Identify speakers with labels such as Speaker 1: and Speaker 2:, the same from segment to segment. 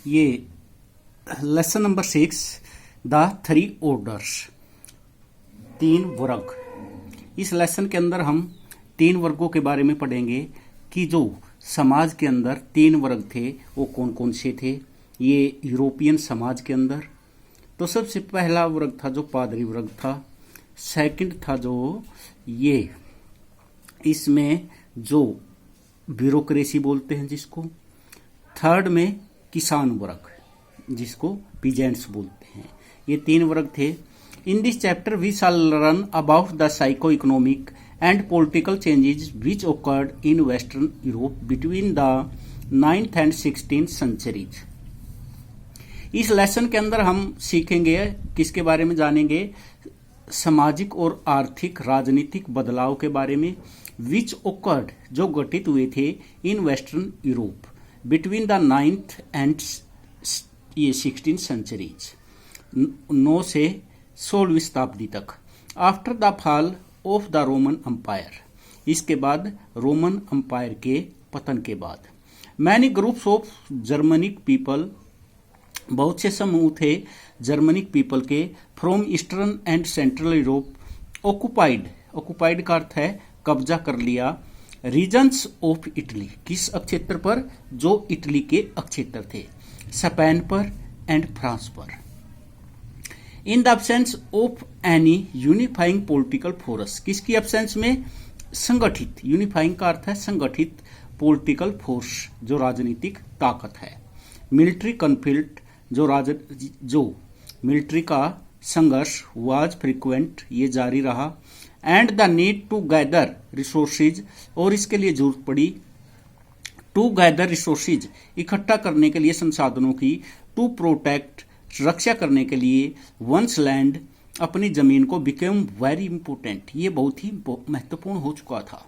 Speaker 1: ये lesson number 6 the three orders, तीन वर्ग। इस लेसन के अंदर हम तीन वर्गों के बारे में पढ़ेंगे कि जो समाज के अंदर तीन वर्ग थे वो कौन कौन से थे। ये यूरोपियन समाज के अंदर तो सबसे पहला वर्ग था जो पादरी वर्ग था। सेकंड था जो ये इसमें जो ब्यूरोक्रेसी बोलते हैं जिसको। थर्ड में किसान वर्ग जिसको पीजेंट्स बोलते हैं। ये तीन वर्ग थे। In this chapter we shall learn about the psycho economic and political changes which occurred in western Europe between the 9th and 16th centuries. इस लेसन के अंदर हम सीखेंगे, किसके बारे में जानेंगे, सामाजिक और आर्थिक राजनीतिक बदलाव के बारे में। विच ओकर्ड जो घटित हुए थे in western Europe between the 9th and 16th centuries, 9 से 16वीं शताब्दी तक। After the fall of the Roman empire, इसके बाद रोमन अंपायर के पतन के बाद। Many groups of Germanic people, बहुत से समूह थे जर्मनिक पीपल के, from eastern and central Europe, occupied का अर्थ है कब्जा कर लिया, रीजन्स ऑफ इटली, किस अक्षेत्र पर, जो इटली के अक्षेत्र थे, स्पेन पर एंड फ्रांस पर। In the absence of any unifying political force, किसकी एब्सेंस में, संगठित, यूनिफाइंग का अर्थ है संगठित पॉलिटिकल फोर्स जो राजनीतिक ताकत है। मिलिट्री कॉन्फ्लिक्ट जो मिलिट्री का संघर्ष वाज फ्रीक्वेंट, ये जारी रहा। And the need to gather resources, और इसके लिए जरूरत पड़ी टू गैदर रिसोर्सेज, इकट्ठा करने के लिए संसाधनों की, टू प्रोटेक्ट, रक्षा करने के लिए, वंस लैंड, अपनी जमीन को, बिकेम वेरी इंपोर्टेंट, ये बहुत ही महत्वपूर्ण हो चुका था।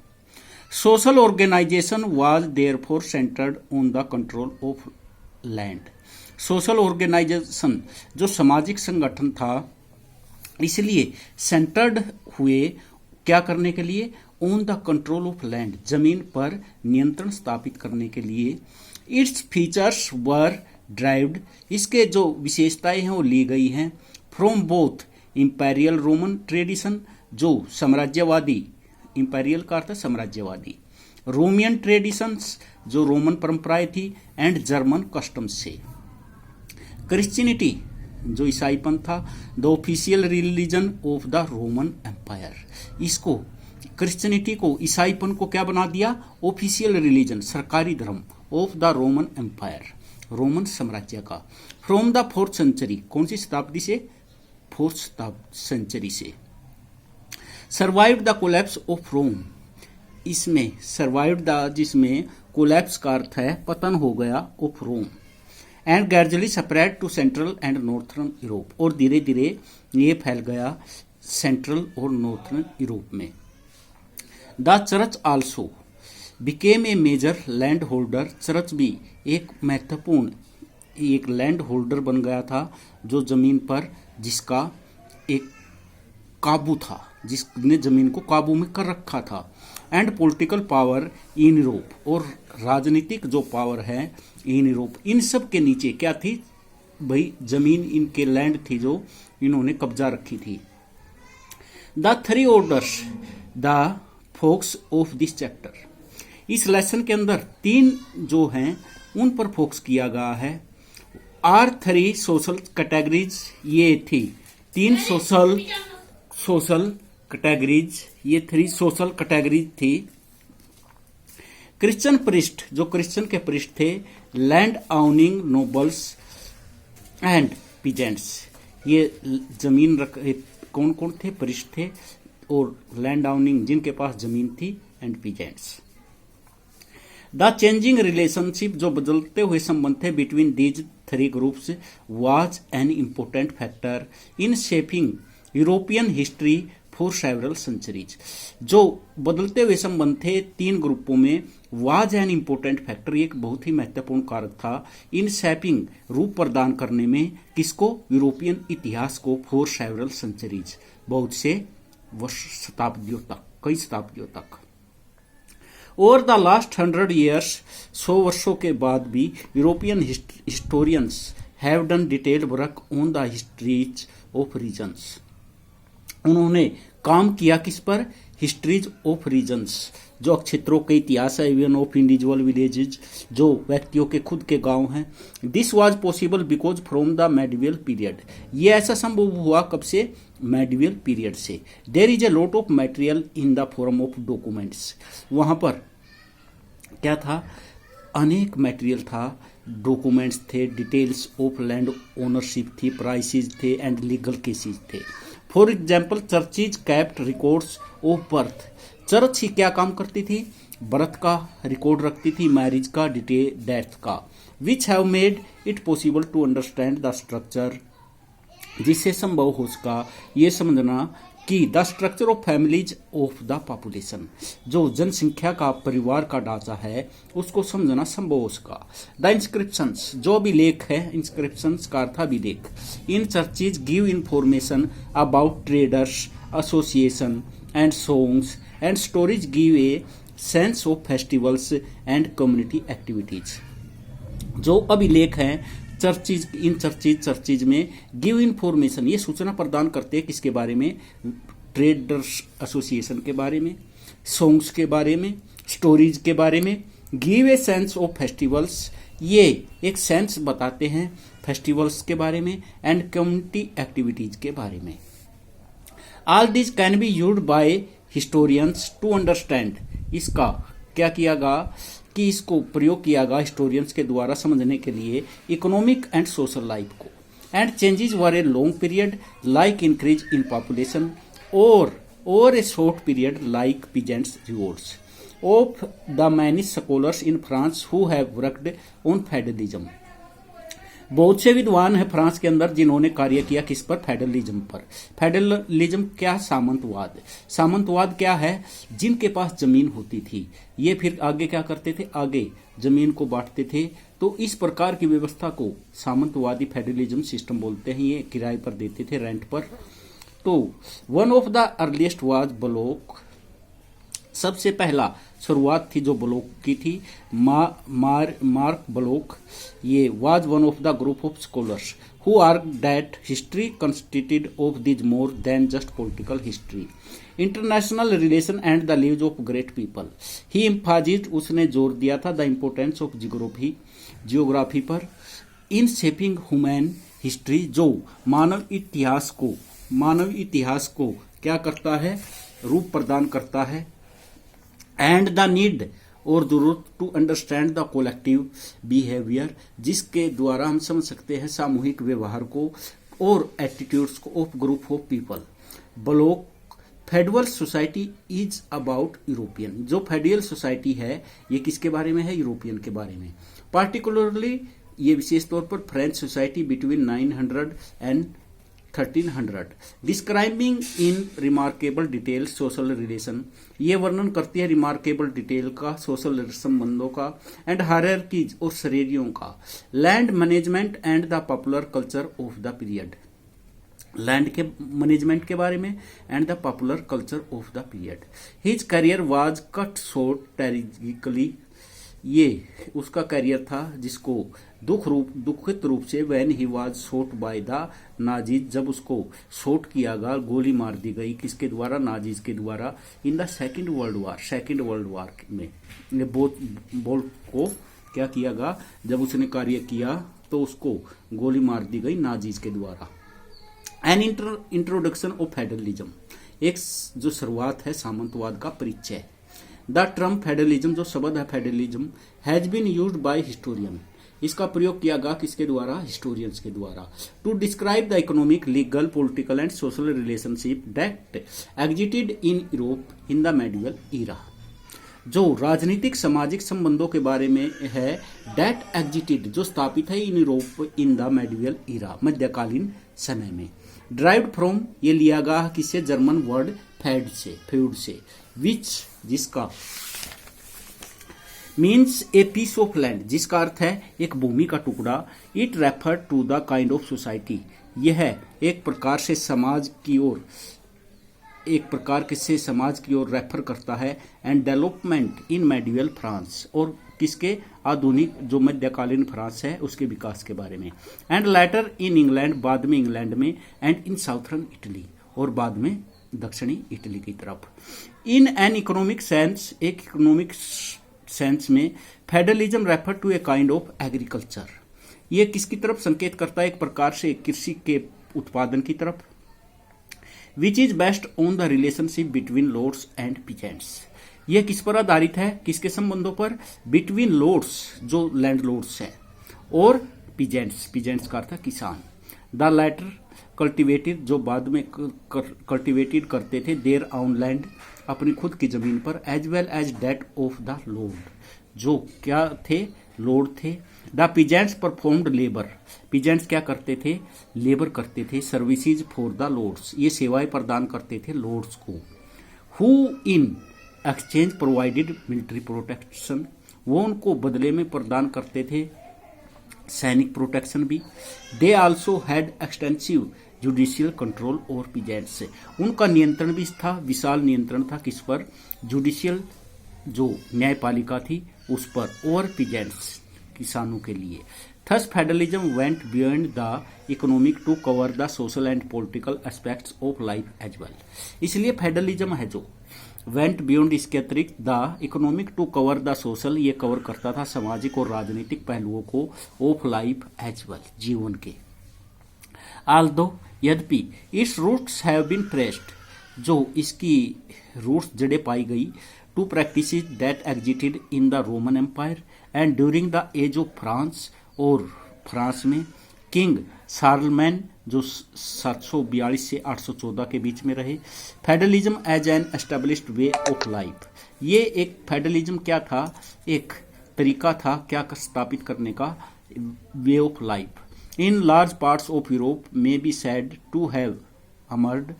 Speaker 1: Social organisation was therefore centred on the control of land. Social organisation जो सामाजिक संगठन था इसलिए सेंटर्ड हुए क्या करने के लिए, on the control of land, जमीन पर नियंत्रण स्थापित करने के लिए। इट्स फीचर्स वर ड्राइव्ड, इसके जो विशेषताएं हैं वो ली गई हैं, from both imperial Roman tradition, जो साम्राज्यवादी, इंपेरियल का अर्थ है साम्राज्यवादी, रोमियन ट्रेडिशंस जो रोमन परंपराएं थी, एंड जर्मन कस्टम्स से। क्रिश्चियनिटी जो ईसाईपंथ था, the official religion of the Roman empire, इसको क्रिश्चियनिटी को, ईसाईपन को क्या बना दिया, ऑफिशियल रिलीजन, सरकारी धर्म, of the Roman empire, Roman साम्राज्य का। फ्रॉम द 4th सेंचुरी, कौन सी शताब्दी से, 4th सेंचुरी से। Survived the collapse of Rome, इसमें सर्वाइव्ड द जिसमें कोलैप्स का अर्थ है पतन हो गया, ऑफ Rome. And gradually spread to central and northern Europe, और धीरे धीरे ये फैल गया सेंट्रल और नॉर्थर्न यूरोप में। The church also became a major land holder, church भी एक महत्वपूर्ण एक लैंड होल्डर बन गया था, जो जमीन पर जिसका एक काबू था, जिसने जमीन को काबू में कर रखा था। And political power in Europe, और राजनीतिक जो पावर है इन यूरोप, इन सब के नीचे क्या थी भाई, जमीन, इनके लैंड थी जो इन्होंने कब्जा रखी थी। The three orders the focus of this chapter, इस लेसन के अंदर तीन जो हैं उन पर फोकस किया गया है। आर थ्री सोशल कैटेगरीज, ये थी तीन सोशल कैटेगरीज, ये 3 सोशल कैटेगरीज थी। क्रिश्चियन प्रिस्ट, जो क्रिश्चियन के प्रिस्ट थे, लैंड आउनिंग नोबल्स एंड पीजेंट्स, ये जमीन कौन कौन थे, प्रिस्ट थे, और लैंड आउनिंग जिनके पास जमीन थी, and peasants. The changing relationship, जो बदलते हुए संबंध थे, between these 3 groups was an important factor in shaping European history for several centuries, जो बदलते हुए संबंध थे 3 ग्रुपों में, वाज एन इम्पोर्टेंट फैक्टर, एक बहुत ही महत्वपूर्ण कारक था, इन शेपिंग, रूप प्रदान करने में, किसको, यूरोपियन इतिहास को, फॉर सेवरल सेंचुरीज, बहुत से वर्ष, शताब्दियों तक, कई शताब्दियों तक। ओवर द लास्ट 100 years, 100 वर्षों के बाद भी European historians have done detailed work on the histories of regions. उन्होंने काम किया किस पर? हिस्ट्रीज ऑफ रीजन्स, जो क्षेत्रों के इतिहास है, इवन ऑफ इंडिविजुअल विलेजेज, जो व्यक्तियों के खुद के गांव हैं। This was possible because from the medieval period, ये ऐसा संभव हुआ कब से? मेडिवल पीरियड से। There is a lot of material in the form of documents, वहां पर क्या था? अनेक मटेरियल था, डॉक्यूमेंट्स थे, डिटेल्स ऑफ लैंड ओनरशिप थी, प्राइसेस थे एंड लीगल केसेस थे। For example churches kept records of birth, church ही क्या काम करती थी? बर्थ का रिकॉर्ड रखती थी, मैरिज का, डिटेल डेथ का। Which have made it possible to understand the structure, जिससे संभव हो सका ये समझना कि the structure of families of the population, जो जनसंख्या का, परिवार का ढांचा है, उसको समझना संभव हो सका। द इंस्क्रिप्शंस, जो अभिलेख है, इंस्क्रिप्शंस का अर्थ अभिलेख, in churches give information about traders, association and songs and stories give a sense of festivals and community activities. जो अभिलेख हैं चर्चिज, इन चर्चिज में गिव इंफॉर्मेशन, ये सूचना प्रदान करते हैं किसके बारे में? ट्रेडर्स एसोसिएशन के बारे में, सॉन्ग्स के बारे में, स्टोरीज के बारे में। Give a sense of festivals, ये एक सेंस बताते हैं फेस्टिवल्स के बारे में, एंड कम्युनिटी एक्टिविटीज के बारे में। All this can be used by historians to understand, इसका क्या किया गया कि इसको प्रयोग किया गया हिस्टोरियंस के द्वारा समझने के लिए इकोनॉमिक एंड सोशल लाइफ को। And changes over a long period like increase in population और a short period like peasants rewards of the many scholars in France who have worked on federalism. बहुत से विद्वान हैं France के अंदर जिन्होंने कार्य किया किस पर? फेडरलिज्म पर। फेडरलिज्म क्या? सामंतवाद। सामंतवाद क्या है? जिनके पास जमीन होती थी ये फिर आगे क्या करते थे? आगे जमीन को बांटते थे। तो इस प्रकार की व्यवस्था को सामंतवादी फेडरलिज्म सिस्टम बोलते हैं। ये किराए पर देते थे, रेंट पर। तो one of the earliest was Bloch, सबसे पहला शुरुआत थी जो ब्लॉक की थी, मार्क ब्लॉक। ये was one of the group of scholars who argue that history constituted of this more than just political history, international relation and the lives of great people. He emphasised, उसने जोर दिया था the importance of geography पर, in shaping human history, जो मानव इतिहास को क्या करता है? रूप प्रदान करता है। एंड द नीड, और जरूरत to understand the collective behaviour, जिसके द्वारा हम समझ सकते हैं सामूहिक व्यवहार को और एटीट्यूड्स को of group of people. Block federal society is about European, जो फेडरल सोसाइटी है ये किसके बारे में है? यूरोपियन के बारे में। पार्टिकुलरली ये विशेष तौर पर French society between 900 and 1300, describing in remarkable detail social relation, ये वर्णन करती है रिमार्केबल डिटेल का, सोशल संबंधों का, एंड हायरार्कीज और श्रेणियों का, land management and the popular culture of the period, land के मैनेजमेंट के बारे में and the popular culture of the period. His career was cut short tragically, ये उसका करियर था जिसको दुखित रूप से when he was shot by the Nazis, जब उसको शॉट किया गया, गोली मार दी गई, किसके द्वारा? नाजीज के द्वारा। In the second world war में बोल्ट को क्या किया गया? जब उसने कार्य किया तो उसको गोली मार दी गई नाजीज के द्वारा। एन इंट्रोडक्शन ऑफ फेडरलिज्म, एक जो शुरुआत है सामंतवाद का परिचय। द टर्म फेडरलिज्म, जो शब्द है federalism, has been used by historian, इसका प्रयोग किया गया किसके द्वारा? हिस्टोरियंस के द्वारा। To describe the economic, legal, political and social relationship that existed in Europe in the medieval era, जो राजनीतिक सामाजिक संबंधों के बारे में है। दैट एग्जिस्टेड, जो स्थापित है in Europe in the medieval era, मध्यकालीन समय में। ड्राइव्ड फ्रॉम, ये लिया गया किससे? जर्मन वर्ड फेड से, विच, जिसका means a piece of land, जिसका अर्थ है एक भूमि का टुकड़ा। It refer to the kind of society, यह एक प्रकार से समाज की ओर एक प्रकार के से समाज की ओर रेफर करता है, and development in medieval France, और किसके आधुनिक जो मध्यकालीन फ्रांस है उसके विकास के बारे में, एंड लेटर इन इंग्लैंड, बाद में इंग्लैंड में, एंड इन साउथर्न इटली, और बाद में दक्षिणी इटली की तरफ। इन एन इकोनॉमिक सेंस, एक इकोनॉमिक सेंस में federalism refer to a kind of agriculture, ये किसकी तरफ संकेत करता है, एक प्रकार से कृषि के उत्पादन की तरफ, which is based on the relationship between lords and peasants, यह किस पर आधारित है, किसके संबंधों पर, बिटवीन लॉर्ड्स जो लैंड लॉर्ड्स है, और पीजेंट्स, पीजेंट्स का अर्थ है किसान, द लैटर कल्टिवेटेड, जो बाद में कल्टिवेटेड करते थे, देयर ऑन लैंड, अपनी खुद की जमीन पर, as well as that of the lord, जो क्या थे, लॉर्ड थे, the peasants performed labour, peasants क्या करते थे, लेबर करते थे, सर्विसेज फॉर द लॉर्ड्स, ये सेवाएं प्रदान करते थे लॉर्ड्स को, who in exchange provided military protection, वो उनको बदले में प्रदान करते थे सैनिक प्रोटेक्शन भी, they also had extensive judicial control over peasants, उनका नियंत्रण भी था, विशाल नियंत्रण था किस पर, जुडिशियल जो न्यायपालिका थी उस पर, और पीजेंट्स किसानों के लिए। Thus federalism went beyond the economic to cover the social and political aspects of life as well, इसलिए फेडरलिज्म है जो वेंट बियॉन्ड, इसके अतिरिक्त the economic to cover the social, ये कवर करता था सामाजिक और राजनीतिक पहलुओं को, ऑफ लाइफ एज वेल, जीवन के। आल्दो, यद्यपि its roots have been traced, जो इसकी रूट्स जड़ें पाई गई, to practices that existed in the Roman empire and during the age of France, और फ्रांस में किंग शार्लमैन जो 742 से 814 के बीच में रहे, federalism as an established way of life, ये एक फेडरलिज्म क्या था, एक तरीका था क्या स्थापित करने का, way of life, in large parts of Europe में be said to have emerged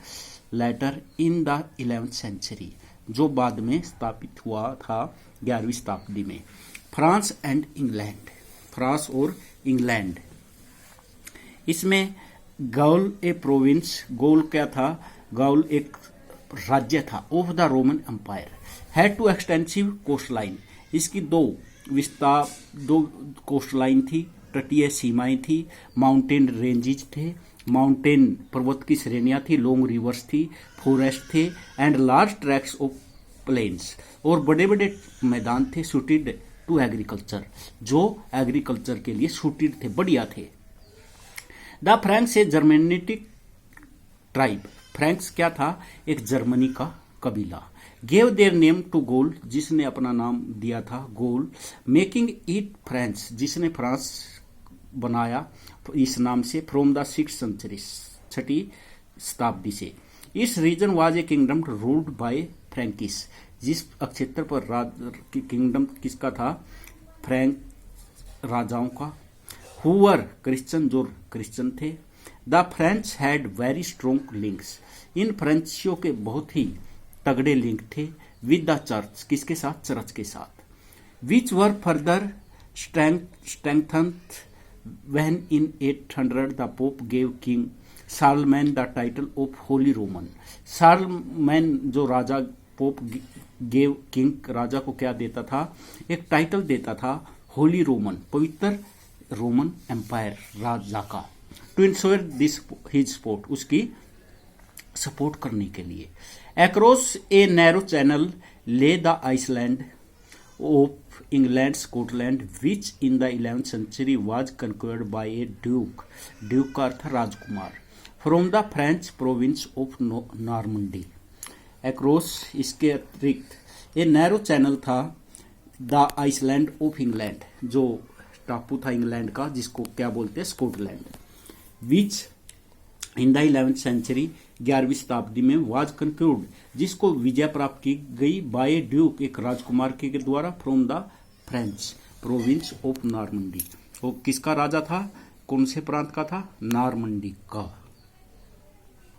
Speaker 1: later in the 11th century, जो बाद में स्थापित हुआ था 11वीं शताब्दी में। फ्रांस एंड इंग्लैंड, फ्रांस और इंग्लैंड, इसमें गौल ए प्रोविंस, गौल क्या था, गौल एक राज्य था, of the Roman empire, had two extensive coast line, इसकी दो कोस्ट लाइन थी, तटीय सीमाएं थी, माउंटेन रेंजेज थे, माउंटेन पर्वत की श्रेणियां थी, लॉन्ग रिवर्स थी, फॉरेस्ट थे, and large tracts of plains, और बड़े बड़े मैदान थे, सूटेड टू एग्रीकल्चर, जो एग्रीकल्चर के लिए सूटेड थे, बढ़िया थे। The Franks a Germanic tribe, Franks क्या था, एक जर्मनी का कबीला, gave their name to Gaul, जिसने अपना नाम दिया था गोल, मेकिंग इट फ्रांस, जिसने फ्रांस बनाया इस नाम से, फ्रॉम द 6th सेंचुरी, 6वीं शताब्दी से। इस region was a kingdom ruled by Frankish, जिस क्षेत्र पर किंगडम किसका था, फ्रैंक राजाओं का, हुवर क्रिश्चियन, जो क्रिश्चियन थे। The French had very strong links, इन फ्रेंचियों के बहुत ही तगड़े लिंक थे, विद द चर्च, किसके साथ, चर्च के साथ, विच वर further स्ट्रेंथन्ड when in 800 the Pope gave King Charlemagne the title of Holy Roman, Charlemagne जो राजा पोप गेव किंग, राजा को क्या देता था, एक टाइटल देता था होली रोमन, पवित्र रोमन एम्पायर राजा का, to ensure this his support, उसकी सपोर्ट करने के लिए। Across a narrow channel lay the island of England Scotland, which in the 11th century was conquered by a duke, duke का अर्थ राजकुमार, from the French province of Normandy. Across, इसके अतिरिक्त a narrow channel था, the island of England, जो टापू था England का, जिसको क्या बोलते हैं, Scotland, which in the 11th century, 11वीं शताब्दी में, वाज कंक्लूड, जिसको विजय प्राप्त की गई, बाय ड्यूक, एक राजकुमार के द्वारा, from the French province of Normandy, वो किसका राजा था, कौन से प्रांत का था, नॉर्मंडी का।